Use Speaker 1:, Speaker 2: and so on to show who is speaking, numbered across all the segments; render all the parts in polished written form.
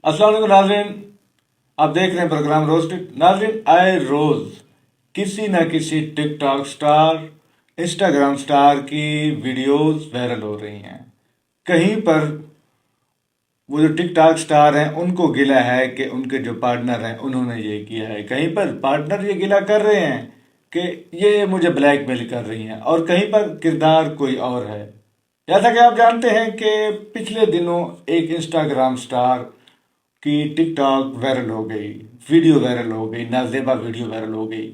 Speaker 1: अस्सलाम वालेकुम नाज़रीन, आप देख रहे हैं प्रोग्राम रोस्टेड। नाज़रीन, आए रोज किसी न किसी टिकटॉक स्टार, इंस्टाग्राम स्टार की वीडियोस वायरल हो रही हैं। कहीं पर वो जो टिकटॉक स्टार हैं उनको गिला है कि उनके जो पार्टनर हैं उन्होंने ये किया है, कहीं पर पार्टनर ये गिला कर रहे हैं कि ये मुझे ब्लैकमेल कर रही हैं, और कहीं पर किरदार कोई और है। जैसा कि आप जानते हैं कि पिछले दिनों एक इंस्टाग्राम स्टार की टिकटॉक वायरल हो गई, वीडियो वायरल हो गई, नाजेबा वीडियो वायरल हो गई,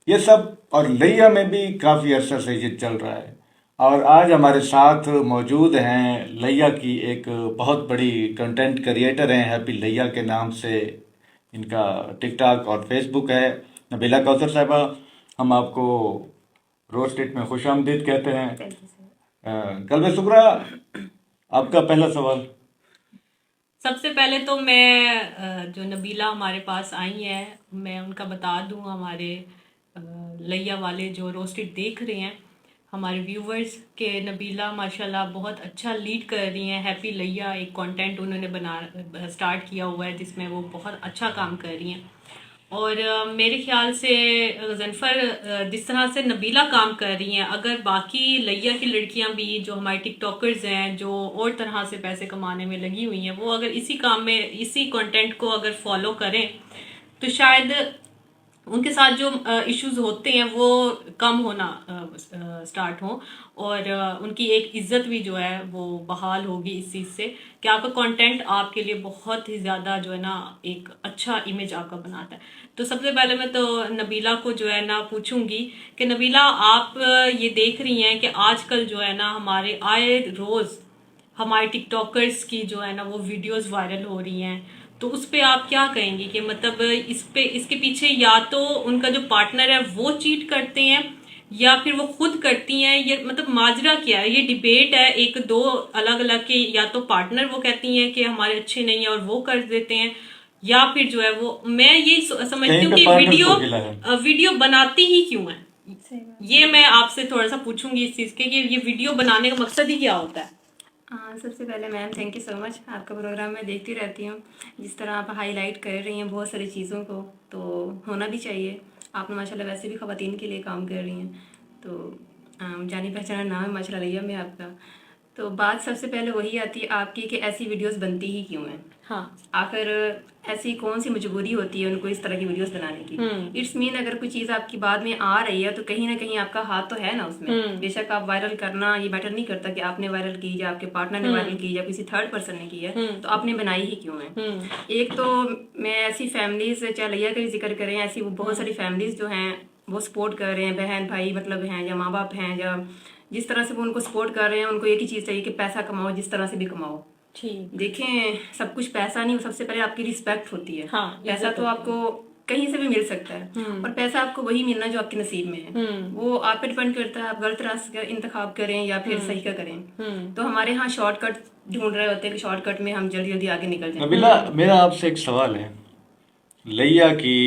Speaker 1: ये सब। और लिया में भी काफ़ी अरसा से ये चल रहा है। और आज हमारे साथ मौजूद हैं लिया की एक बहुत बड़ी कंटेंट क्रिएटर हैं, हैप्पी लिया के नाम से इनका टिकटॉक और फेसबुक है। नबीला कौसर साहिबा, हम आपको रोस्टेड में खुश आमदीद कहते हैं। कल्बे शुक्रा, आपका पहला सवाल।
Speaker 2: सबसे पहले तो मैं जो नबीला हमारे पास आई है मैं उनका बता दूं, हमारे लिया वाले जो रोस्टेड देख रहे हैं, हमारे व्यूवर्स के नबीला माशाल्लाह बहुत अच्छा लीड कर रही हैं। हैप्पी लिया एक कंटेंट उन्होंने स्टार्ट किया हुआ है जिसमें वो बहुत अच्छा काम कर रही हैं। और मेरे ख्याल से जनफर जिस तरह से नबीला काम कर रही हैं, अगर बाकी लिया की लड़कियां भी जो हमारे टिकटॉकर्स हैं जो और तरह से पैसे कमाने में लगी हुई हैं, वो अगर इसी काम में इसी कंटेंट को अगर फॉलो करें तो शायद उनके साथ जो इश्यूज होते हैं वो कम होना स्टार्ट हो, और उनकी एक इज्जत भी जो है वो बहाल होगी इस चीज़ से कि आपका कंटेंट आपके लिए बहुत ही ज़्यादा जो है ना एक अच्छा इमेज आपका बनाता है। तो सबसे पहले मैं तो नबीला को जो है ना पूछूंगी कि नबीला, आप ये देख रही हैं कि आजकल जो है ना हमारे आए रोज़ हमारे टिकटॉकर्स की जो है ना वो वीडियोस वायरल हो रही हैं, तो उस पे आप क्या कहेंगे कि मतलब इसके पीछे या तो उनका जो पार्टनर है वो चीट करते हैं या फिर वो खुद करती हैं, ये मतलब माजरा क्या है? ये डिबेट है एक दो अलग अलग के, या तो पार्टनर वो कहती हैं कि हमारे अच्छे नहीं है और वो कर देते हैं, या फिर जो है वो मैं ये समझती हूँ कि वीडियो बनाती ही क्यों है। ये मैं आपसे थोड़ा सा पूछूंगी इस चीज के कि ये वीडियो बनाने का मकसद ही क्या होता है।
Speaker 3: सबसे पहले ma'am thank you so much, आपका प्रोग्राम मैं देखती रहती हूँ। जिस तरह आप हाईलाइट कर रही हैं बहुत सारी चीज़ों को, तो होना भी चाहिए। आप माशाल्लाह वैसे भी ख़वातीन के लिए काम कर रही हैं, तो जानी पहचाना नाम है माशाल्लाह लिया में आपका। तो बात सबसे पहले वही आती है आपकी कि ऐसी वीडियोस बनती ही क्यों हैं।
Speaker 2: हाँ,
Speaker 3: आखिर ऐसी कौन सी मजबूरी होती है उनको इस तरह की वीडियोस बनाने की। इट्स मीन अगर कोई चीज़ आपकी बाद में आ रही है तो कहीं ना कहीं आपका हाथ तो है ना उसमें। बेशक आप वायरल करना ये मैटर नहीं करता कि आपने वायरल की या आपके पार्टनर ने वायरल की या किसी थर्ड पर्सन ने की है, तो आपने बनाई ही क्यों है। एक तो मैं ऐसी फैमिलीज चाहे लिया का जिक्र करें, ऐसी वो बहुत सारी फैमिलीज जो हैं वो सपोर्ट कर रहे हैं, बहन भाई मतलब हैं या माँ बाप हैं, या जिस तरह से वो उनको सपोर्ट कर रहे हैं, उनको एक ही चीज़ चाहिए कि पैसा कमाओ, जिस तरह से भी कमाओ।
Speaker 2: ठीक,
Speaker 3: देखें सब कुछ पैसा नहीं, सबसे पहले आपकी रिस्पेक्ट होती है।
Speaker 2: हाँ,
Speaker 3: पैसा तो आपको कहीं से भी मिल सकता है, और पैसा आपको वही मिलना जो आपके नसीब में है। वो आप पे डिपेंड करता है आप गलत रास्ते का इंतखाब करें या फिर सही का करें। तो हमारे यहाँ शॉर्टकट ढूंढ रहे होते हैं कि शॉर्टकट में हम जल्दी जल्दी आगे निकल जाए।
Speaker 1: नबीला, मेरा आपसे एक सवाल है। लिया की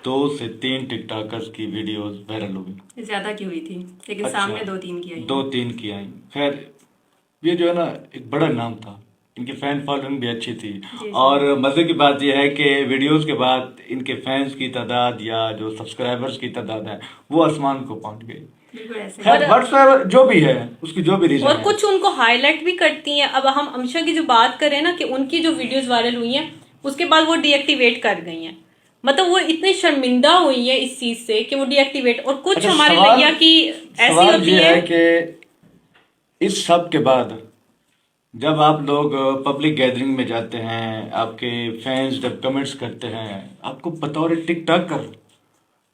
Speaker 1: 2 से 3 टिकटॉकर्स की वीडियोस वायरल हो गई,
Speaker 3: ज्यादा की हुई थी लेकिन
Speaker 1: अच्छा,
Speaker 3: सामने 2-3 की आई।
Speaker 1: 2-3 की आई। खैर, ये जो है ना एक बड़ा नाम था, इनकी फैन फॉलोइंग भी अच्छी थी। और मजे की बात यह है कि वीडियोस के बाद इनके फैंस की तादाद या जो सब्सक्राइबर्स की तादाद है वो आसमान को पहुंच गई। खैर, व्हाट्सएप जो भी है उसकी जो भी रीजन
Speaker 2: और
Speaker 1: है,
Speaker 2: कुछ उनको हाईलाइट भी करती हैं। अब हम अमशा की जो बात करें ना कि उनकी जो वीडियोस वायरल हुई हैं उसके बाद वो डीएक्टिवेट कर गई हैं, मतलब वो इतनी शर्मिंदा हुई है इस चीज से कि वो डीएक्टिवेट। और कुछ
Speaker 1: अच्छा,
Speaker 2: हमारे
Speaker 1: सवाल
Speaker 2: लिया की ऐसी
Speaker 1: सवाल
Speaker 2: होती
Speaker 1: ये
Speaker 2: है
Speaker 1: है कि इस सब के बाद जब आप लोग पब्लिक गैदरिंग में जाते हैं, आपके फैंस जब कमेंट्स करते हैं, आपको बतौर टिकटॉकर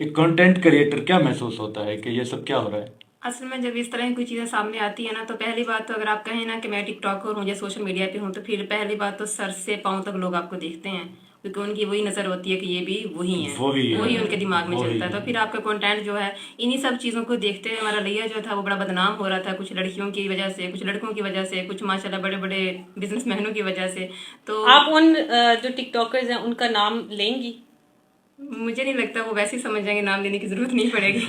Speaker 1: एक कंटेंट क्रिएटर क्या महसूस होता है कि ये सब क्या हो रहा है?
Speaker 3: असल में जब इस तरह की कोई चीज़ें सामने आती है ना, तो पहली बात तो अगर आप कहें ना कि मैं टिकटॉकर हूँ या सोशल मीडिया पे हूँ, तो फिर पहली बात तो सर से पाँव तक लोग आपको देखते हैं, क्योंकि उनकी वही नज़र होती है कि ये भी वही हैं, वही उनके दिमाग में चलता है। तो फिर आपका कंटेंट जो है इन्हीं सब चीज़ों को देखते हुए हमारा लिया जो था वो बड़ा बदनाम हो रहा था, कुछ लड़कियों की वजह से, कुछ लड़कों की वजह से, कुछ माशाल्लाह बड़े बड़े बिजनेसमैनों की वजह से। तो
Speaker 2: आप उन जो टिकटॉकर्स हैं उनका नाम लेंगी?
Speaker 3: मुझे नहीं लगता, वो वैसे ही समझ जाएंगे, नाम लेने की जरूरत नहीं पड़ेगी।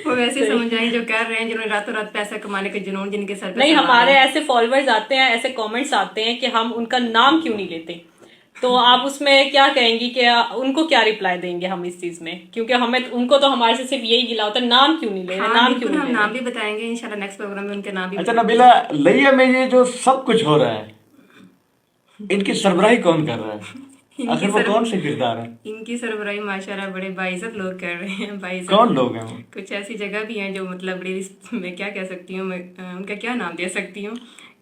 Speaker 3: वो वैसे ही समझ जाएंगे जो कर रहे हैं, जिन्होंने रातों रात पैसा कमाने के जुनून जिनके सर पे
Speaker 2: नहीं,
Speaker 3: सवार
Speaker 2: हमारे
Speaker 3: है।
Speaker 2: ऐसे फॉलोअर्स आते हैं, ऐसे कमेंट्स आते हैं कि हम उनका नाम क्यों नहीं लेते, तो आप उसमें क्या कहेंगी कि उनको क्या रिप्लाई देंगे हम इस चीज में, क्योंकि हमें उनको तो हमारे से सिर्फ यही गिला होता है, नाम क्यों नहीं ले रहे,
Speaker 3: हाँ
Speaker 2: नाम क्यों
Speaker 3: बिल्कुल,
Speaker 2: नहीं
Speaker 3: हम
Speaker 2: ले
Speaker 3: नाम
Speaker 2: रहे।
Speaker 3: भी बताएंगे इंशाल्लाह, नेक्स्ट प्रोग्राम में उनके नाम भी
Speaker 1: अच्छा
Speaker 3: बताएंगे।
Speaker 1: नबीला, लैया में ये जो सब कुछ हो रहा है, इनकी सरबराही कौन कर रहा है? आखिर वो कौन से किरदार हैं?
Speaker 3: इनकी सरबराही माशाल्लाह बड़े बाइज्जत लोग कर रहे हैं, बाइज्जत।
Speaker 1: कौन लोग हैं वो?
Speaker 3: कुछ ऐसी जगह भी हैं जो मतलब बड़ी, मैं क्या कह सकती हूँ, मैं उनका क्या नाम दे सकती हूँ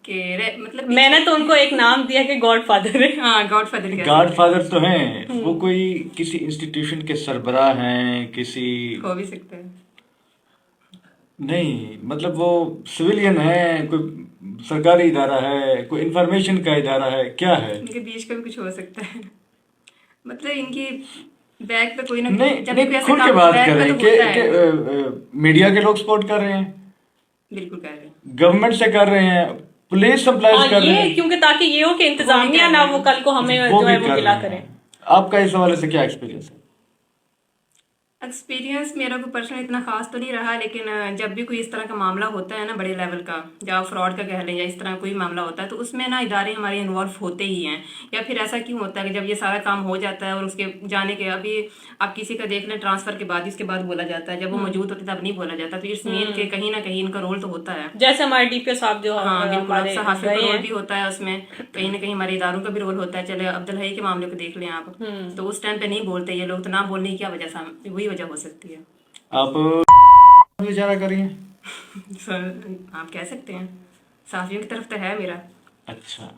Speaker 3: कि मतलब
Speaker 2: मैंने तो उनको एक नाम दिया कि गॉड फादर है।
Speaker 3: हाँ, गॉडफादर कह
Speaker 1: गॉड फादर तो हैं, वो कोई किसी इंस्टीट्यूशन के सरबराह हैं, किसी
Speaker 3: हो भी सकता है।
Speaker 1: नहीं, मतलब वो सिविलियन है, कोई सरकारी इदारा है, कोई इंफॉर्मेशन का इदारा है, क्या है?
Speaker 3: इनके बीच का भी कुछ हो सकता है। मतलब इनकी बैक पे कोई ना
Speaker 1: नहीं
Speaker 3: जब
Speaker 1: नहीं,
Speaker 3: भी ऐसे
Speaker 1: खुल के
Speaker 3: काम
Speaker 1: बात
Speaker 3: बैक
Speaker 1: कर
Speaker 3: पे
Speaker 1: रहे
Speaker 3: तो
Speaker 1: हैं
Speaker 3: होता है।
Speaker 1: कि मीडिया के लोग सपोर्ट कर रहे हैं,
Speaker 3: बिल्कुल कह रहे हैं।
Speaker 1: गवर्नमेंट से कर रहे हैं, पुलिस सप्लाई कर रहे
Speaker 2: ये
Speaker 1: हैं,
Speaker 2: क्योंकि ताकि ये हो कि इंतजामिया ना वो कल को हमें
Speaker 1: वो
Speaker 2: जो
Speaker 1: भी
Speaker 2: है वो
Speaker 1: कर
Speaker 2: गिला
Speaker 1: रहे
Speaker 2: करे।
Speaker 1: हैं। आपका इस हवाले से क्या एक्सपीरियंस है?
Speaker 3: एक्सपीरियंस मेरा कोई पर्सनल इतना खास तो नहीं रहा, लेकिन जब भी कोई इस तरह का मामला होता है ना, बड़े लेवल का, या फ्रॉड का कह लें, या इस तरह कोई मामला होता है, तो उसमें ना इदारे हमारे इन्वॉल्व होते ही हैं। या फिर ऐसा क्यों होता है कि जब ये सारा काम हो जाता है और उसके जाने के, अभी आप किसी का देख लें ट्रांसफर के बाद, इसके बाद बोला जाता है, जब वो मौजूद होते तब नहीं बोला जाता। तो इट्स मीन के कहीं ना कहीं इनका रोल तो होता है।
Speaker 2: जैसे हमारे डीपीओ साहब जो
Speaker 3: हाँ बिल्कुल,
Speaker 2: हमारे
Speaker 3: सहाफियों का
Speaker 2: गए
Speaker 3: रोल
Speaker 2: हैं।
Speaker 3: भी होता है उसमें, कहीं ना कहीं हमारे इदारों का भी रोल होता है। चले अब्दुल हई के मामले को देख लें आप, तो उस टाइम पे नहीं बोलते ये लोग, तो ना बोलने की क्या वजह से, वही वजह हो सकती है।
Speaker 1: आप विचारा करिए।
Speaker 3: सर आप कह सकते हैं, साफियों की तरफ तो है मेरा।
Speaker 1: अच्छा,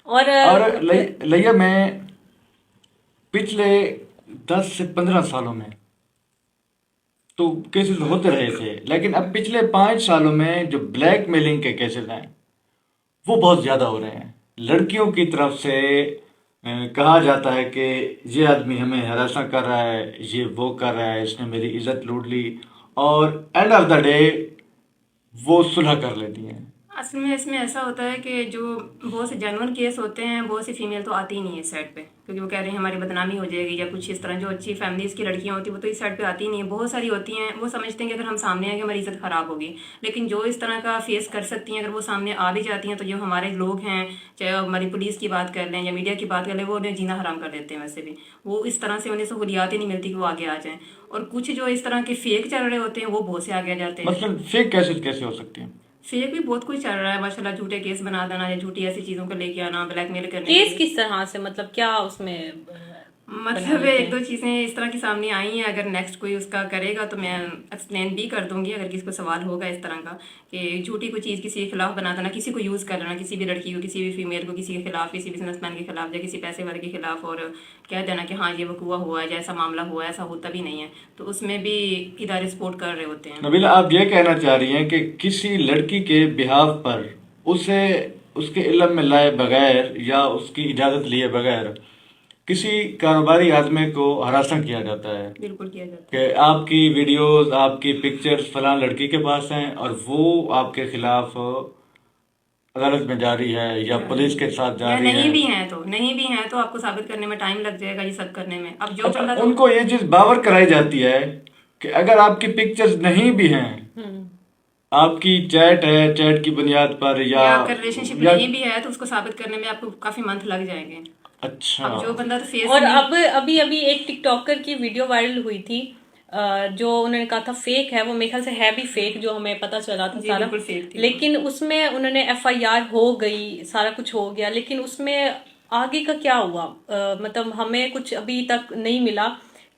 Speaker 2: और
Speaker 1: लैया में पिछले 10 से 15 सालों में तो केसेस होते रहे थे, लेकिन अब पिछले 5 सालों में जो ब्लैकमेलिंग के केसेस हैं वो बहुत ज्यादा हो रहे हैं। लड़कियों की तरफ से कहा जाता है कि ये आदमी हमें हरासा कर रहा है, ये वो कर रहा है, इसने मेरी इज्जत लूट ली, और एंड ऑफ द डे वो सुलह कर लेती हैं।
Speaker 3: असल में इसमें ऐसा होता है कि जो बहुत से जेन्युइन केस होते हैं, बहुत सी फीमेल तो आती ही नहीं है इस साइड पे, क्योंकि वो कह रही हैं हमारी बदनामी हो जाएगी या कुछ इस तरह। जो अच्छी फैमिलीज की लड़कियां होती हैं वो तो इस साइड पे आती ही नहीं है। बहुत सारी होती हैं, वो समझते हैं कि अगर हम सामने आएंगे हमारी इज्जत खराब होगी, लेकिन जो इस तरह का फेस कर सकती हैं, अगर वो सामने आ भी जाती हैं, तो जो हमारे लोग हैं, चाहे हमारी पुलिस की बात कर लें या मीडिया की बात कर लें, वो उन्हें जीना हराम कर देते हैं। वैसे भी वो इस तरह से उन्हें सहूलियात ही नहीं मिलती कि वो आगे आ जाएं। और कुछ जो इस तरह के फेक चल रहे होते हैं वो बहुत से आगे आ जाते हैं।
Speaker 1: मतलब फेक केसेस कैसे हो सकते हैं?
Speaker 3: फेक भी बहुत कुछ चल रहा है माशाल्लाह, झूठे केस बना देना या झूठी ऐसी चीजों को लेके आना, ब्लैकमेल करने के
Speaker 2: केस
Speaker 3: लिए।
Speaker 2: किस तरह से, मतलब क्या उसमें
Speaker 3: मतलब एक दो चीजें इस तरह की सामने आई हैं। अगर नेक्स्ट कोई उसका करेगा तो मैं एक्सप्लेन भी कर दूंगी, अगर किसी को सवाल होगा इस तरह का कि झूठी कोई चीज़ किसी के खिलाफ बना देना, किसी को यूज़ कर लेना, किसी भी लड़की को, किसी भी फीमेल को, किसी के खिलाफ, किसी बिजनेसमैन के खिलाफ या किसी पैसे वाले के खिलाफ, और कह देना कि हाँ ये वकूआ हुआ है, जैसा मामला हुआ है, ऐसा होता भी नहीं है। तो उसमें भी इदारे सपोर्ट कर रहे होते हैं।
Speaker 1: नबीला, आप ये कहना चाह रही हैं कि किसी लड़की के बिहाव पर उसे उसके इल्म में लाए बगैर या उसकी इजाज़त लिए बगैर किसी कारोबारी आदमी को हरासा किया जाता है
Speaker 3: बिल्कुल किया जाता
Speaker 1: कि आपकी वीडियोस, आपकी पिक्चर्स फलां लड़की के पास हैं और वो आपके खिलाफ अदालत में जारी है या पुलिस के साथ
Speaker 3: है, या
Speaker 1: जारी
Speaker 3: नहीं
Speaker 1: है।
Speaker 3: भी है तो नहीं भी है तो आपको साबित करने में टाइम लग जाएगा, ये सब करने में। अब जो
Speaker 1: अच्छा,
Speaker 3: बंदा
Speaker 1: उनको ये चीज बावर कराई जाती है कि अगर आपकी पिक्चर्स नहीं भी हैं, आपकी चैट है, चैट की बुनियाद पर या
Speaker 3: अगर रिलेशनशिप नहीं भी है तो उसको साबित करने में आपको काफी मंथ लग जाएंगे।
Speaker 1: अच्छा,
Speaker 3: अब जो बंदा तो फेस
Speaker 2: और अब अभी अभी एक टिकटॉकर की वीडियो वायरल हुई थी, जो उन्होंने कहा था फेक है, वो मेरे ख्याल से है भी फेक, जो हमें पता चला था सारा,
Speaker 3: बिल्कुल फेक थी।
Speaker 2: लेकिन उसमें उन्होंने एफआईआर हो गई, सारा कुछ हो गया, लेकिन उसमें आगे का क्या हुआ, मतलब हमें कुछ अभी तक नहीं मिला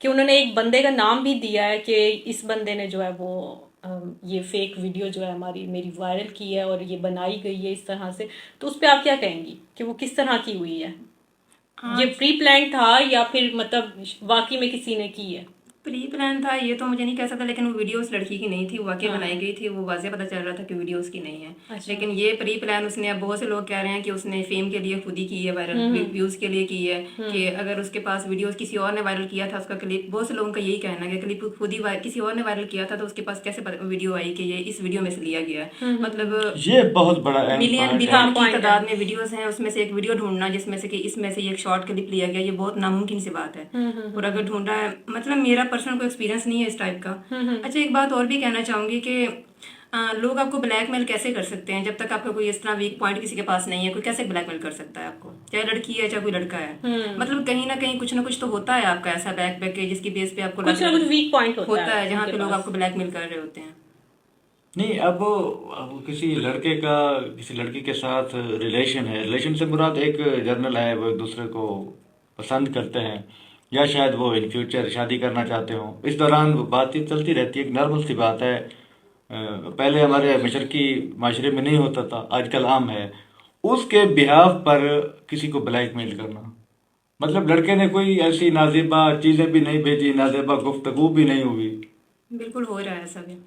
Speaker 2: कि उन्होंने एक बंदे का नाम भी दिया है कि इस बंदे ने जो है वो ये फेक वीडियो जो है मेरी वायरल की है और ये बनाई गई है इस तरह से। तो उस पर आप क्या कहेंगी कि वो किस तरह की हुई है? ये प्री प्लान था या फिर मतलब वाकई में किसी ने की है?
Speaker 3: प्री प्लान था ये तो मुझे नहीं कह सकता, लेकिन वो वीडियो उस लड़की की नहीं थी, वो वाकई बनाई गई थी, वो वाज़े पता चल रहा था कि वीडियो उसकी नहीं है।
Speaker 2: अच्छा।
Speaker 3: लेकिन ये प्री प्लान उसने, अब बहुत से लोग कह रहे हैं कि उसने फेम के लिए खुद ही की है, वायरल व्यूज के लिए की है, कि अगर उसके पास वीडियो किसी और ने वायरल किया था उसका क्लिप, बहुत से लोगों का यही कहना है कि क्लिप खुद ही किसी और ने वायरल किया था तो उसके पास कैसे वीडियो आई कि ये इस वीडियो में से लिया गया है। मतलब
Speaker 1: ये बहुत बड़ा
Speaker 3: मिलियन की तादाद में वीडियोस हैं, उसमें से एक वीडियो ढूंढना जिसमें से कि इसमें से एक शॉर्ट क्लिप लिया गया, ये बहुत नामुमकिन सी बात है। और अगर ढूंढा है, मतलब मेरा पर्सनल कोई एक्सपीरियंस नहीं है इस टाइप का। अच्छा, एक बात और भी कहना चाहूंगी कि लोग आपको ब्लैकमेल कैसे कर सकते हैं जब तक आपका कोई इस तरह वीक पॉइंट किसी के पास नहीं है? कोई कैसे ब्लैकमेल कर सकता है आपको, चाहे लड़की है चाहे कोई लड़का है? मतलब कहीं ना कहीं कुछ ना कुछ तो होता है आपका ऐसा बैक के जिसकी बेस पे आपको
Speaker 2: कुछ ना कुछ वीक पॉइंट
Speaker 3: होता है जहाँ पे लोग आपको ब्लैकमेल कर रहे होते हैं।
Speaker 1: नहीं, अब किसी लड़के का किसी लड़की के साथ रिलेशन है, रिलेशन से मुराद एक जर्नल है, वो एक दूसरे को पसंद करते हैं या शायद वो इन फ्यूचर शादी करना चाहते हो, इस दौरान वो बातचीत चलती रहती है, एक नॉर्मल सी बात है। पहले हमारे मशरकी माशरे में नहीं होता था, आजकल आम है। उसके बिहाफ पर किसी को ब्लैकमेल करना, मतलब लड़के ने कोई ऐसी नाजेबा चीजें भी नहीं भेजी, नाजेबा गुफ्तगू भी नहीं हुई।
Speaker 3: बिल्कुल हो रहा है ऐसा भी।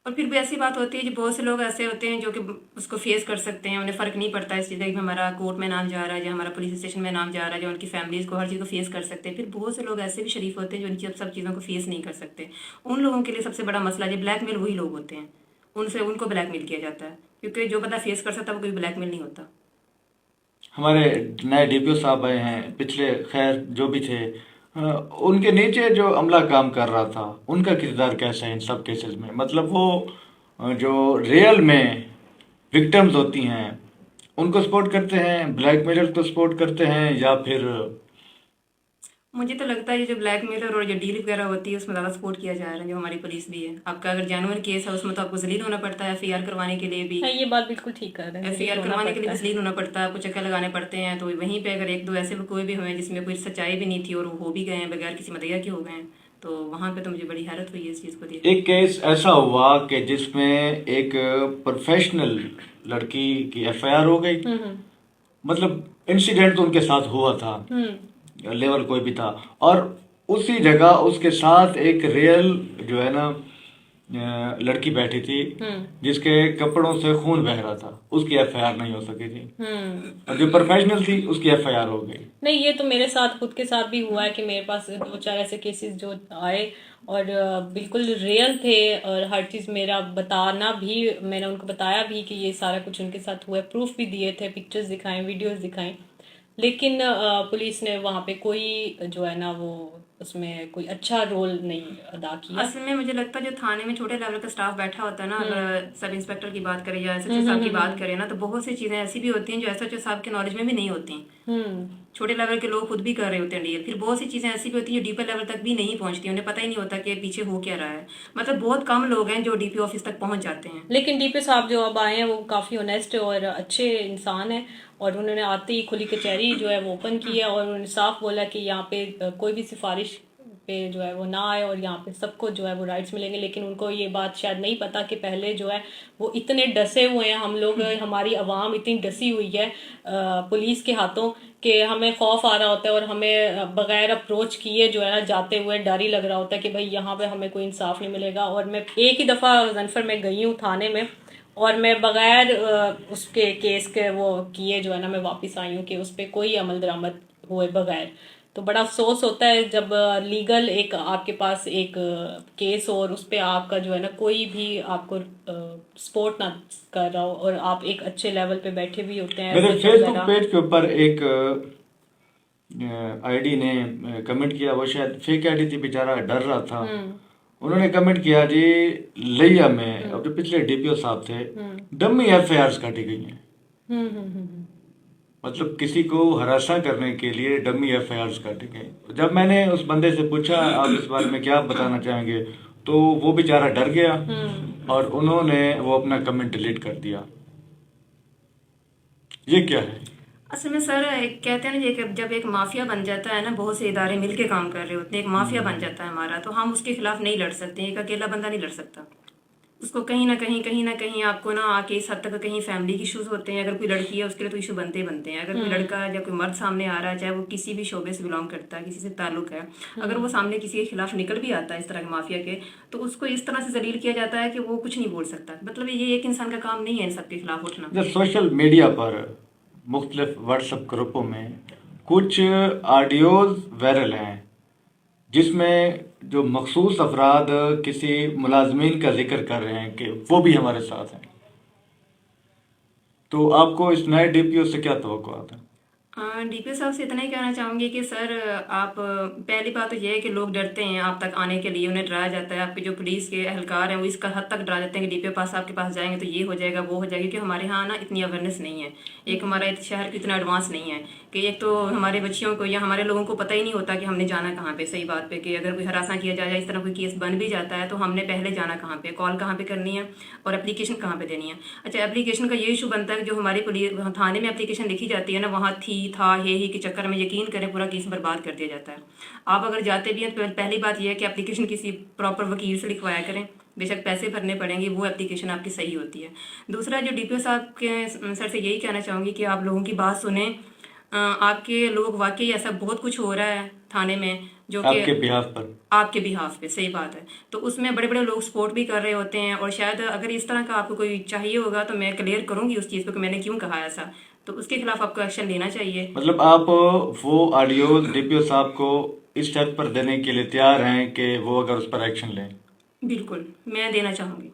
Speaker 3: और फिर भी ऐसी बात होती है जो बहुत से लोग ऐसे होते हैं जो कि उसको फेस कर सकते हैं, उन्हें फ़र्क नहीं पड़ता इस चीज़ का कि हमारा कोर्ट में नाम जा रहा है या हमारा पुलिस स्टेशन में नाम जा रहा है, जो उनकी फैमिलीज़ को हर चीज़ को फेस कर सकते हैं। फिर बहुत से लोग ऐसे भी शरीफ होते हैं जो उनकी सब चीज़ों को फेस नहीं कर सकते। उन लोगों के लिए सबसे बड़ा मसला जो ब्लैकमेल वही लोग होते हैं, उनको ब्लैकमेल किया जाता है, क्योंकि जो बंदा फेस कर सकता है वो कोई ब्लैकमेल नहीं होता।
Speaker 1: हमारे नए डीपीओ साहब आए हैं, पिछले खैर जो भी थे, उनके नीचे जो अमला काम कर रहा था उनका किरदार कैसा है इन सब केसेस में? मतलब वो जो रियल में विक्टिम्स होती हैं उनको सपोर्ट करते हैं, ब्लैकमेलर को सपोर्ट करते हैं, या फिर
Speaker 3: मुझे तो लगता है ये जो ब्लैकमेलर और जो डील वगैरह होती है उसमें ज़्यादा सपोर्ट किया जा रहा है, जो हमारी पुलिस भी है। आपका अगर जेन्युइन केस है उसमें तो आपको जलील होना पड़ता है, एफआईआर करवाने के लिए भी।
Speaker 2: हाँ, ये बात बिल्कुल ठीक कर रहे हैं,
Speaker 3: एफआईआर करवाने के लिए भी जलील होना पड़ता है, आपको चक्कर लगाने पड़ते हैं। तो वहीं पे अगर एक दो ऐसे कोई भी हुए जिसमें कोई सच्चाई भी नहीं थी और वो हो भी गए हैं बगैर किसी मदैया के हो गए हैं, तो वहाँ पे तो मुझे बड़ी हैरत हुई है इस चीज़ को देख।
Speaker 1: एक केस ऐसा हुआ कि जिसमें एक प्रोफेशनल लड़की की एफआईआर हो गई। मतलब इंसिडेंट तो उनके साथ हुआ था, लेवल कोई भी था, और उसी जगह उसके साथ एक रियल जो है ना लड़की बैठी थी जिसके कपड़ों से खून बह रहा था, उसकी एफआईआर नहीं हो सकी थी, और जो प्रोफेशनल थी उसकी एफआईआर हो गई।
Speaker 2: नहीं, ये तो मेरे साथ खुद के साथ भी हुआ है कि मेरे पास 2-4 ऐसे केसेस जो आए और बिल्कुल रियल थे, और हर चीज़ मेरा बताना भी, मैंने उनको बताया भी कि ये सारा कुछ उनके साथ हुआ है, प्रूफ भी दिए थे, पिक्चर्स दिखाएं, वीडियोस दिखाएं, लेकिन पुलिस ने वहाँ पे कोई जो है ना वो उसमें कोई अच्छा रोल नहीं अदा किया।
Speaker 3: असल में मुझे लगता है जो थाने में छोटे लेवल का स्टाफ बैठा होता है ना, अगर सब इंस्पेक्टर की बात करें या एसएचओ साहब की बात करें ना, तो बहुत सी चीजें ऐसी भी होती हैं जो एसएचओ साहब के नॉलेज में भी नहीं होती। छोटे लेवल के लोग खुद भी कर रहे होते हैं डील। फिर बहुत सी चीजें ऐसी भी होती हैं जो डीपी लेवल तक भी नहीं पहुंचती, उन्हें पता ही नहीं होता कि पीछे हो क्या रहा है। मतलब बहुत कम लोग हैं जो डीपी ऑफिस तक पहुंच जाते हैं।
Speaker 2: लेकिन डीपी साहब जो अब आए हैं वो काफ़ी ऑनेस्ट और अच्छे इंसान हैं, और उन्होंने आते ही खुली कचहरी जो है वो ओपन की है, और उन्होंने साफ बोला कि यहाँ पे कोई भी सिफारिश पे जो है वो ना आए, और यहाँ पे सबको जो है वो राइट्स मिलेंगे। लेकिन उनको ये बात शायद नहीं पता कि पहले जो है वो इतने डसे हुए हैं, हम लोग, हमारी आवाम इतनी डसी हुई है पुलिस के हाथों कि हमें खौफ आ रहा होता है, और हमें बगैर अप्रोच किए जो है ना जाते हुए डर ही लग रहा होता है कि भाई यहाँ पे हमें कोई इंसाफ नहीं मिलेगा। और मैं एक ही दफ़ा गजनफर में गई हूँ थाने में, और मैं बगैर उसके केस के वो किए जो है ना मैं वापस आई हूँ कि उस पर कोई अमल दरामद हुए बगैर। तो बड़ा अफसोस होता है जब लीगल एक आपके पास एक केस हो और उस पर आपका जो है ना कोई भी आपको सपोर्ट ना कर रहा हो, और आप एक अच्छे लेवल पे बैठे भी होते हैं।
Speaker 1: मेरे फेसबुक पेज के ऊपर एक आईडी ने कमेंट किया, वो शायद फेक आईडी थी, बेचारा डर रहा था। उन्होंने कमेंट किया जी लिया में अब जो पिछले डीपीओ साहब थे डमी एफआईआर काटी गई हैं। मतलब किसी को हरासा करने के लिए डमी एफआईआर काटी गई। जब मैंने उस बंदे से पूछा आप इस बारे में क्या बताना चाहेंगे, तो वो बेचारा डर गया और उन्होंने वो अपना कमेंट डिलीट कर दिया। ये क्या है?
Speaker 3: असल में सर कहते हैं ना जब एक माफिया बन जाता है ना, बहुत से इदारे मिलके काम कर रहे होते हैं, एक माफिया बन जाता है हमारा, तो हम उसके खिलाफ नहीं लड़ सकते। एक अकेला बंदा नहीं लड़ सकता। उसको कहीं ना कहीं आपको ना आके इस हद तक कहीं फैमिली के इशूज होते हैं। अगर कोई लड़की है उसके लिए तो इशू बनते ही बनते हैं। अगर कोई लड़का या कोई मर्द सामने आ रहा है, चाहे वो किसी भी शोबे से बिलोंग करता है, किसी से ताल्लुक है, अगर वो सामने किसी के खिलाफ निकल भी आता है इस तरह के माफिया के, तो उसको इस तरह से जलील किया जाता है कि वो कुछ नहीं बोल सकता। मतलब ये एक इंसान का काम नहीं है इन सबके खिलाफ उठना।
Speaker 1: सोशल मीडिया पर मुख्तलिफ व्हाट्सएप ग्रुपों में कुछ ऑडियोज वायरल हैं जिसमें जो मखसूस अफराद किसी मुलाजमीन का जिक्र कर रहे हैं कि वो भी हमारे साथ हैं। तो आपको इस नए डीपीओ से क्या तवक्कुआत है?
Speaker 3: डीपीओ साहब से इतना ही कहना चाहूँगी कि सर आप पहली बात तो ये है कि लोग डरते हैं आप तक आने के लिए, उन्हें डराया जाता है। आपके जो पुलिस के एहलकार हैं वो इस हद तक डरा देते हैं कि डीपीओ पास आपके पास जाएंगे तो ये हो जाएगा वो हो जाएगा, क्योंकि हमारे यहाँ ना इतनी अवेयरनेस नहीं है। एक हमारा शहर इतना एडवांस नहीं है कि एक तो हमारे बच्चियों को या हमारे लोगों को पता ही नहीं होता कि हमने जाना कहाँ पे। सही बात पे कि अगर कोई हरासा किया जाए, इस तरह कोई केस बन भी जाता है तो हमने पहले जाना कहाँ पे, कॉल कहाँ पे करनी है और एप्लीकेशन कहाँ पे देनी है। अच्छा, एप्लीकेशन का ये इशू बनता है कि जो हमारी पुलिस थाने में एप्लीकेशन लिखी जाती है ना, वहाँ थी था हे ही के चक्कर में यकीन करें पूरा केस बर्बाद कर दिया जाता है। आप अगर जाते भी हैं तो पहली बात यह है कि एप्लीकेशन किसी प्रॉपर वकील से लिखवाया करें, बेशक पैसे भरने पड़ेंगे, वो एप्लीकेशन आपकी सही होती है। दूसरा जो डीपीओ साहब के सर से यही कहना चाहूँगी कि आप लोगों की बात सुने। आपके लोग वाकई ऐसा बहुत कुछ हो रहा है थाने में जो कि आपके बिहाफ पे, सही बात है। तो उसमें बड़े बड़े लोग सपोर्ट भी कर रहे होते हैं और शायद अगर इस तरह का आपको कोई चाहिए होगा तो मैं क्लियर करूंगी उस चीज़ को कि मैंने क्यों कहा ऐसा, तो उसके खिलाफ आपको एक्शन लेना चाहिए।
Speaker 1: मतलब आप वो ऑडियो डीपीओ साहब को इस स्टेप पर देने के लिए तैयार हैं कि वो अगर उस पर एक्शन लें?
Speaker 3: बिल्कुल, मैं देना चाहूँगी।